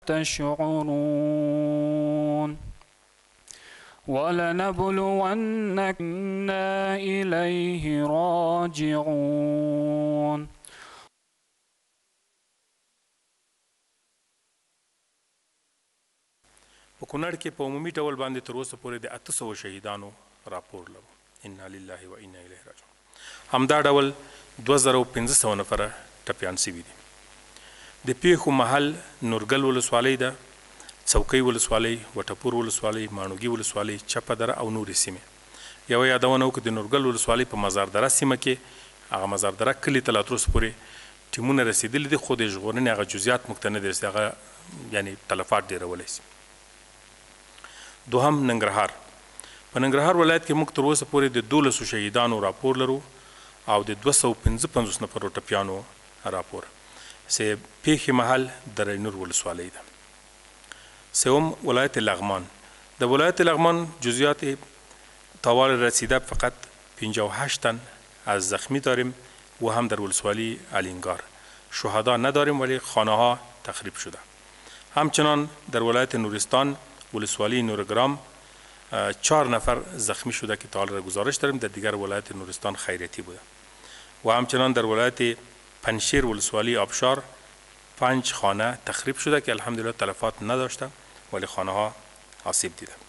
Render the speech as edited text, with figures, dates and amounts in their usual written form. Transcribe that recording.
تشعرون ولنبلونكم إليه راجعون. په کونړ کې په عمومي ډول باندې تر اوسه پورې د 800 شهیدانو راپور لرو. انا لله و انا الیه راجعون. همدا ډول 2500 نفره ټپیان شوي دي. د پیښو محل نورګل ولسوالۍ ده، څوکۍ ولسوالۍ، وټپور ولسوالۍ، ماڼوګي ولسوالۍ، چپه دره او نورې سیمې. یوه یادونه وکړو د نورګل ولسوالۍ په مزار دره سیمه کې هغه مزار دره کلي ته لا تر اوسه پورې ټیمونه رسېدلي دي، خو د ژغورنې هغه جزئیات موږ ته نه دي رسېدلي، هغه یعنې تلفات ډېرولی شي. دوهم ننګرهار. په ننګرهار ولایت کې موږ تر اوسه پورې د 12 شهیدانو راپور لرو او د 255 نفرو ټپیانو راپور. سه پیښې محل دره نور ولسوالۍ ده. سوم ولایت لغمان. د ولایت لغمان جزئیات طوال رسیده فقط 58 تن از زخمی داریم و هم در ولسوالی الینگار. شهدا نداریم ولی خانه ها تخریب شده. همچنان در ولایت نورستان ولسوالی نورگرام 4 نفر زخمی شده که تا حال را گزارش داریم. در دیگر ولایت نورستان خیریتی بوده. و همچنان در ولایت پنشیر ولسوالی آبشار 5 خانه تخریب شده که الحمدلله تلفات نداشته ولی خانه ها آسیب دیده.